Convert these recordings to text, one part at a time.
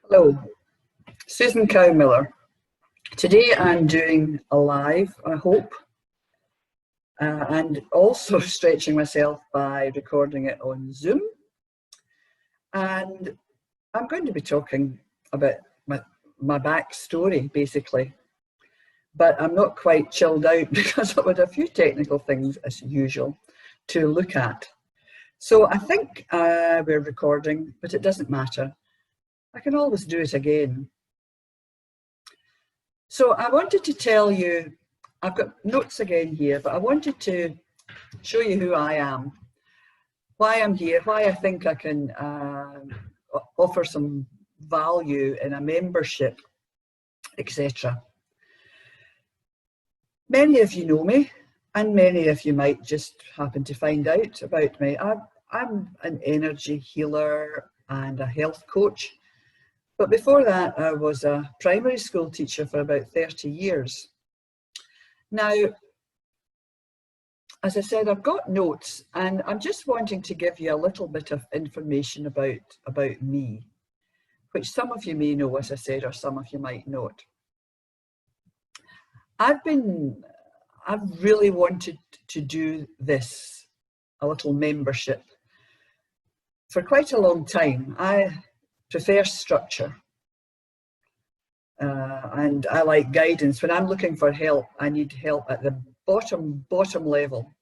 Hello, Susan Cowe. Today I'm doing a live, I hope, and also stretching myself by recording it on Zoom. And I'm going to be talking about my backstory, basically. But I'm not quite chilled out because I've had a few technical things, as usual, to look at. So I think we're recording, but it doesn't matter. I can always do it again. So I wanted to tell you, I've got notes again here, but I wanted to show you who I am, why I'm here, why I think I can offer some value in a membership, etc. Many of you know me, and many of you might just happen to find out about me. I'm an energy healer and a health coach. But before that, I was a primary school teacher for about 30 years. Now, as I said, I've got notes, and I'm just wanting to give you a little bit of information about me, which some of you may know, as I said, or some of you might not. I've really wanted to do this, a little membership, for quite a long time. I prefer structure and I like guidance. When I'm looking for help, I need help at the bottom level.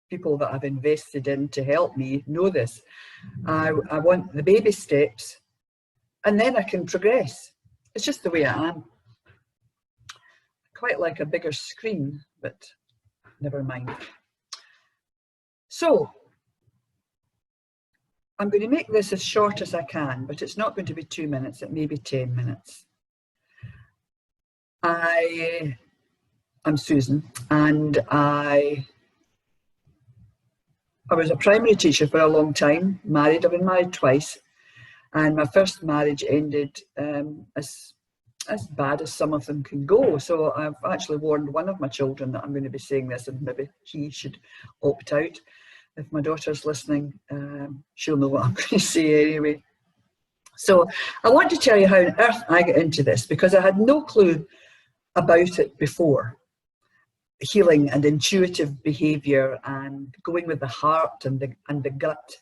People that I've invested in to help me know this. I want the baby steps, and then I can progress. It's just the way I am. Quite like a bigger screen, but never mind. So I'm going to make this as short as I can, but it's not going to be 2 minutes, it may be 10 minutes. I'm Susan, and I was a primary teacher for a long time, married. I've been married twice, and my first marriage ended as bad as some of them can go. So I've actually warned one of my children that I'm going to be saying this, and maybe he should opt out. If my daughter's listening, she'll know what I'm going to say anyway. So I want to tell you how on earth I got into this, because I had no clue about it before. Healing and intuitive behaviour and going with the heart and the gut.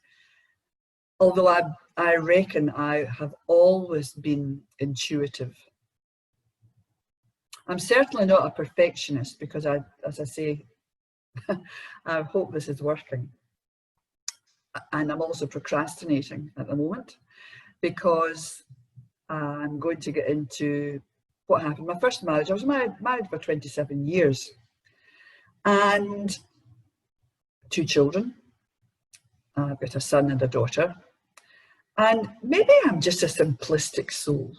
Although I reckon I have always been intuitive. I'm certainly not a perfectionist, because as I say, I hope this is working. And I'm also procrastinating at the moment, because I'm going to get into what happened. My first marriage, I was married for 27 years and 2 children. I've got a son and a daughter. And maybe I'm just a simplistic soul.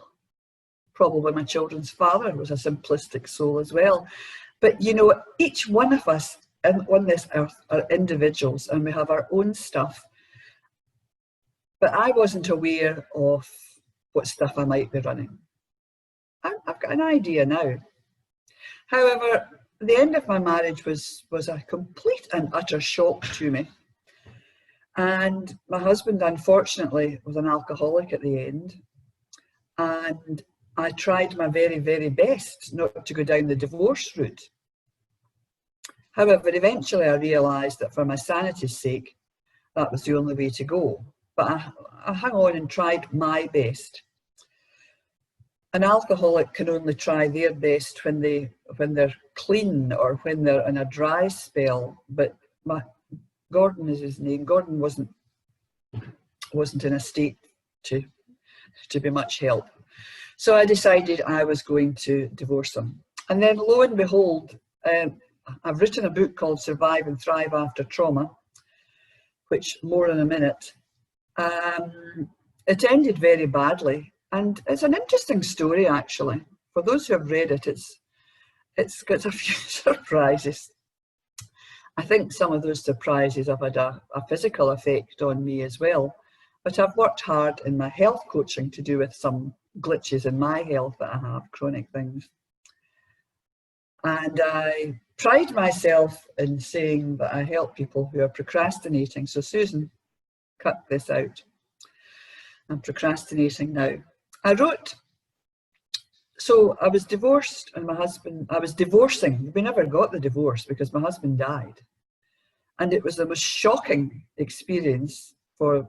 Probably my children's father was a simplistic soul as well. But you know, each one of us on this earth are individuals, and we have our own stuff. But I wasn't aware of what stuff I might be running. I've got an idea now. However, the end of my marriage was a complete and utter shock to me. And my husband, unfortunately, was an alcoholic at the end. And I tried my very, very best not to go down the divorce route. However, eventually I realised that for my sanity's sake, that was the only way to go. But I hung on and tried my best. An alcoholic can only try their best when they're clean or when they're in a dry spell. But Gordon is his name. Gordon wasn't in a state to be much help. So I decided I was going to divorce him. And then lo and behold, I've written a book called Survive and Thrive After Trauma, which more in a minute. It ended very badly. And it's an interesting story, actually. For those who have read it, it's got a few surprises. I think some of those surprises have had a physical effect on me as well. But I've worked hard in my health coaching to do with some glitches in my health that I have, chronic things. And I pride myself in saying that I help people who are procrastinating. So Susan, cut this out. I'm procrastinating now. I wrote, so I was divorced and I was divorcing. We never got the divorce because my husband died. And it was the most shocking experience for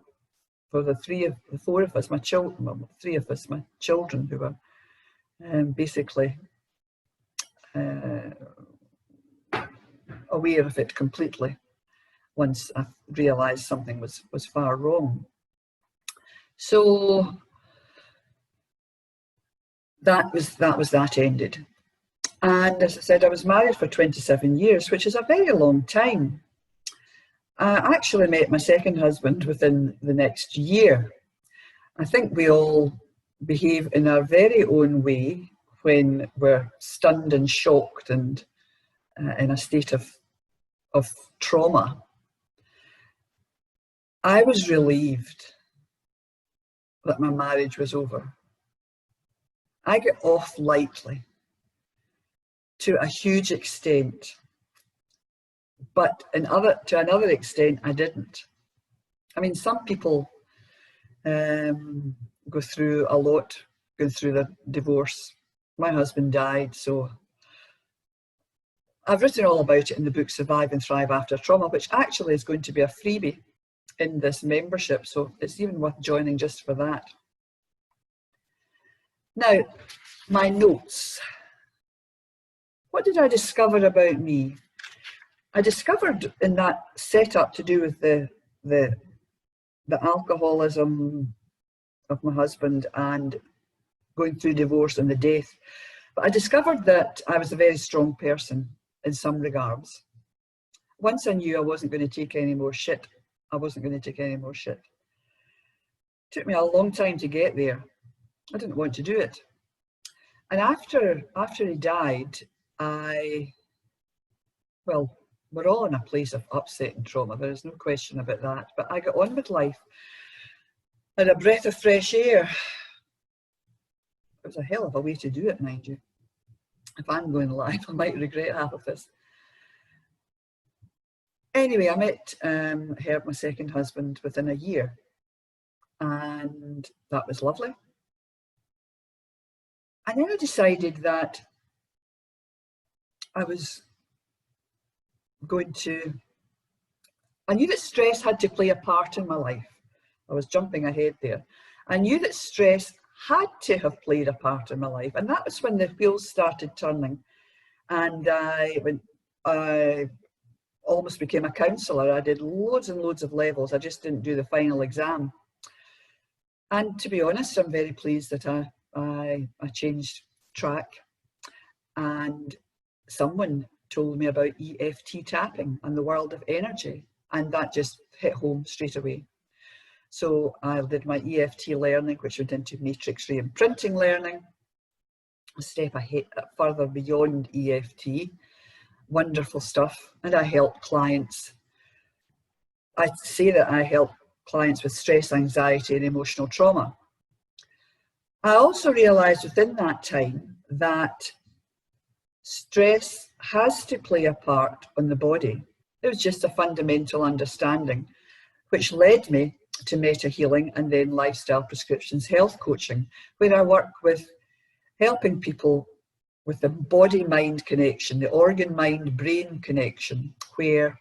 the four of us, my children, well, three of us, my children, who were basically aware of it completely once I realised something was far wrong. So that ended. And as I said, I was married for 27 years, which is a very long time. I actually met my second husband within the next year. I think we all behave in our very own way when we're stunned and shocked and in a state of trauma. I was relieved that my marriage was over. I got off lightly to a huge extent, but to another extent, I didn't. I mean, some people go through a lot, going through the divorce. My husband died, so I've written all about it in the book Survive and Thrive After Trauma, which actually is going to be a freebie in this membership, so it's even worth joining just for that. Now, my notes. What did I discover about me? I discovered in that setup to do with the alcoholism of my husband and going through divorce and the death, but I discovered that I was a very strong person in some regards. Once I knew I wasn't going to take any more shit, I wasn't going to take any more shit. It took me a long time to get there. I didn't want to do it. And after he died, well, we're all in a place of upset and trauma, there is no question about that, but I got on with life and a breath of fresh air. It was a hell of a way to do it, mind you. If I'm going live, I might regret half of this. Anyway, I met Herb, my second husband, within a year, and that was lovely. And then I decided that I was going to, I knew that stress had to play a part in my life. I was jumping ahead there. I knew that stress had to have played a part in my life, and that was when the wheels started turning, and I almost became a counsellor. I did loads and loads of levels. I just didn't do the final exam. And to be honest, I'm very pleased that I changed track, and someone told me about EFT tapping and the world of energy, and that just hit home straight away. So I did my EFT learning, which went into matrix re-imprinting learning, a step ahead, further beyond EFT. Wonderful stuff. And I help clients. I say that I help clients with stress, anxiety, and emotional trauma. I also realised within that time that stress has to play a part on the body. It was just a fundamental understanding, which led me to meta healing and then lifestyle prescriptions health coaching, where I work with helping people with the body-mind connection, the organ-mind-brain connection, where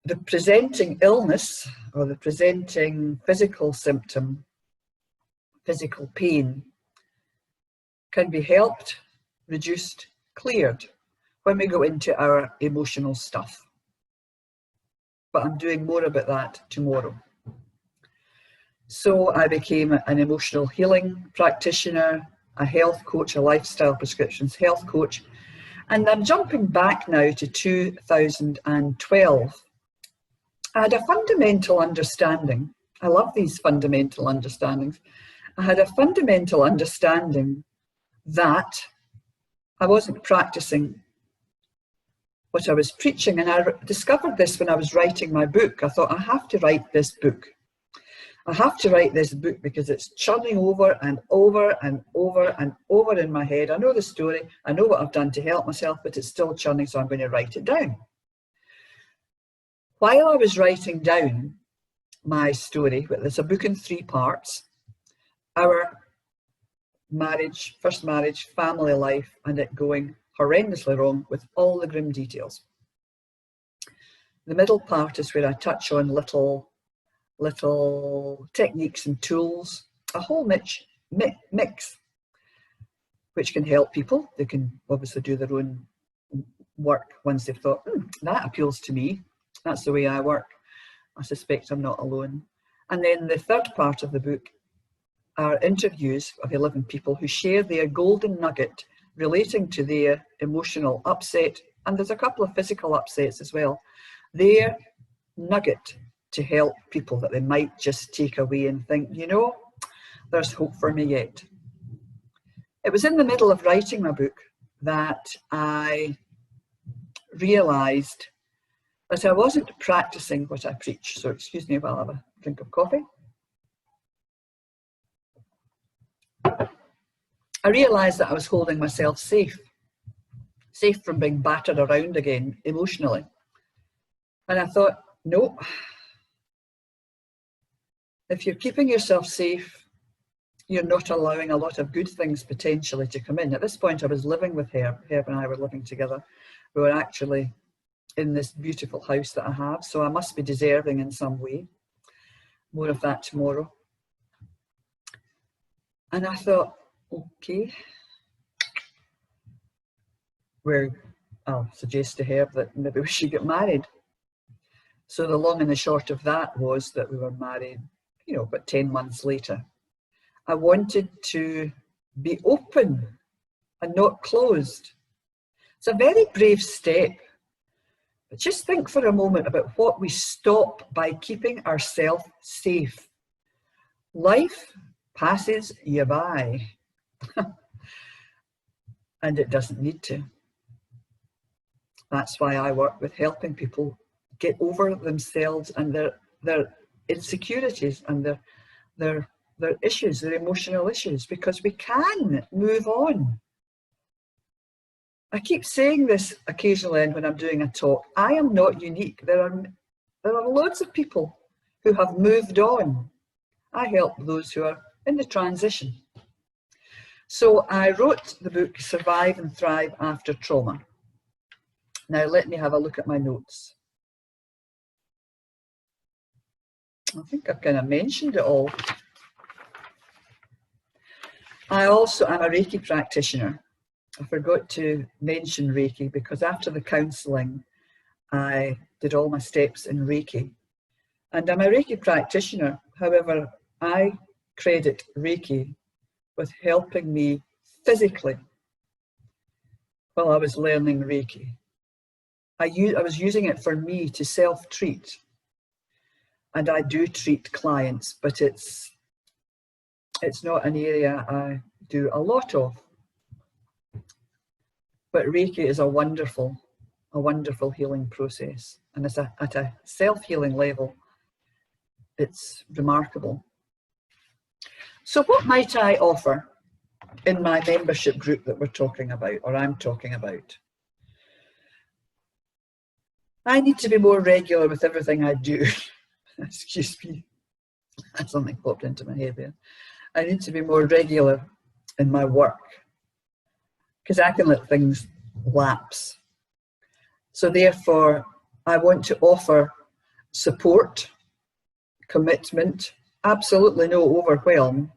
the presenting illness or the presenting physical symptom, physical pain, can be helped, reduced, cleared when we go into our emotional stuff. But I'm doing more about that tomorrow. So I became an emotional healing practitioner, a health coach, a lifestyle prescriptions health coach. And I'm jumping back now to 2012. I had a fundamental understanding. I love these fundamental understandings. I had a fundamental understanding that I wasn't practicing what I was preaching. And I discovered this when I was writing my book. I thought, I have to write this book. I have to write this book because it's churning over and over and over and over in my head. I know the story, I know what I've done to help myself, but it's still churning, so I'm going to write it down. While I was writing down my story, it's a book in 3 parts, our marriage, first marriage, family life, and it going horrendously wrong with all the grim details. The middle part is where I touch on little techniques and tools, a whole mix, which can help people. They can obviously do their own work once they've thought, that appeals to me. That's the way I work. I suspect I'm not alone. And then the third part of the book are interviews of 11 people who share their golden nugget relating to their emotional upset, and there's a couple of physical upsets as well. Their nugget to help people that they might just take away and think, you know, there's hope for me yet. It was in the middle of writing my book that I realised that I wasn't practicing what I preach. So excuse me while I have a drink of coffee. I realised that I was holding myself safe from being battered around again emotionally. And I thought, no, if you're keeping yourself safe, you're not allowing a lot of good things potentially to come in. At this point, I was living with Herb. Herb and I were living together. We were actually in this beautiful house that I have, so I must be deserving in some way. More of that tomorrow. And I thought, okay, I'll suggest to Herb that maybe we should get married. So the long and the short of that was that we were married, you know, about 10 months later. I wanted to be open and not closed. It's a very brave step. But just think for a moment about what we stop by keeping ourselves safe. Life passes you by. And it doesn't need to. That's why I work with helping people get over themselves and their insecurities and their issues, their emotional issues, because we can move on. I keep saying this occasionally when I'm doing a talk. I am not unique. There are loads of people who have moved on. I help those who are in the transition. So I wrote the book Survive and Thrive After Trauma. Now let me have a look at my notes. I think I've kind of mentioned it all. I'm a Reiki practitioner. I forgot to mention Reiki because after the counselling, I did all my steps in Reiki. And I'm a Reiki practitioner. However, I credit Reiki with helping me physically while I was learning Reiki. I was using it for me to self-treat. And I do treat clients, but it's not an area I do a lot of. But Reiki is a wonderful healing process. And it's at a self-healing level, it's remarkable. So what might I offer in my membership group that we're talking about, or I'm talking about? I need to be more regular with everything I do. Excuse me, something popped into my head there. I need to be more regular in my work because I can let things lapse. So therefore, I want to offer support, commitment, absolutely no overwhelm.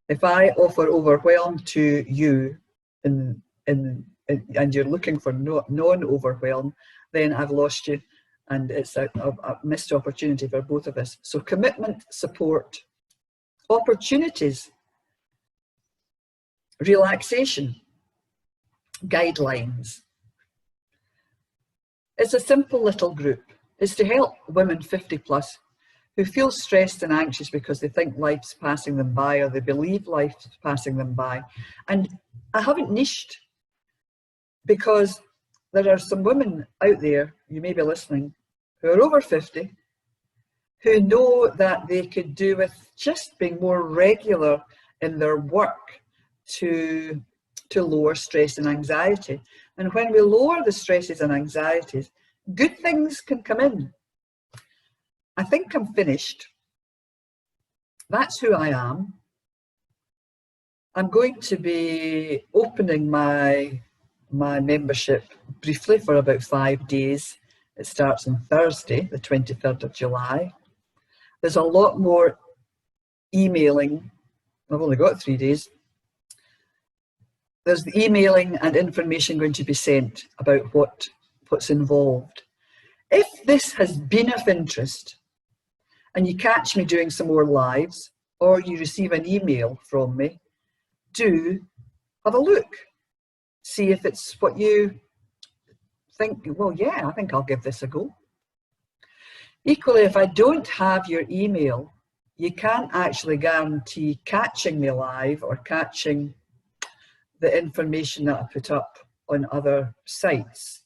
If I offer overwhelm to you and you're looking for non-overwhelm, then I've lost you and it's a missed opportunity for both of us. So commitment, support, opportunities, relaxation, guidelines. It's a simple little group. It's to help women 50 plus who feel stressed and anxious because they think life's passing them by or they believe life's passing them by. And I haven't niched because there are some women out there, you may be listening, who are over 50, who know that they could do with just being more regular in their work to lower stress and anxiety. And when we lower the stresses and anxieties, good things can come in. I think I'm finished. That's who I am. I'm going to be opening my membership briefly for about 5 days. It starts on Thursday, the 23rd of July. There's a lot more emailing. I've only got 3 days. There's the emailing and information going to be sent about what's involved. If this has been of interest and you catch me doing some more lives or you receive an email from me, do have a look. See if it's what you think, well, yeah, I think I'll give this a go. Equally, if I don't have your email, you can't actually guarantee catching me live or catching the information that I put up on other sites.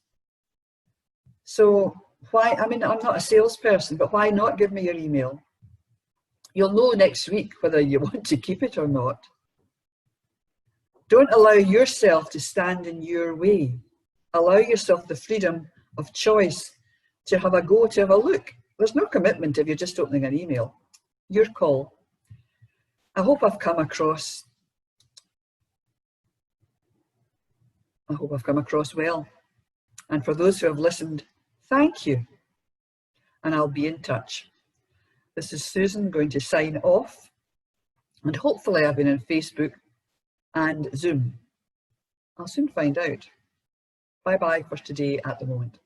So why, I mean, I'm not a salesperson, but why not give me your email? You'll know next week whether you want to keep it or not. Don't allow yourself to stand in your way. Allow yourself the freedom of choice to have a go, to have a look. There's no commitment if you're just opening an email. Your call. I hope I've come across well. And for those who have listened, thank you. And I'll be in touch. This is Susan going to sign off. And hopefully I've been on Facebook and Zoom. I'll soon find out. Bye-bye for today at the moment.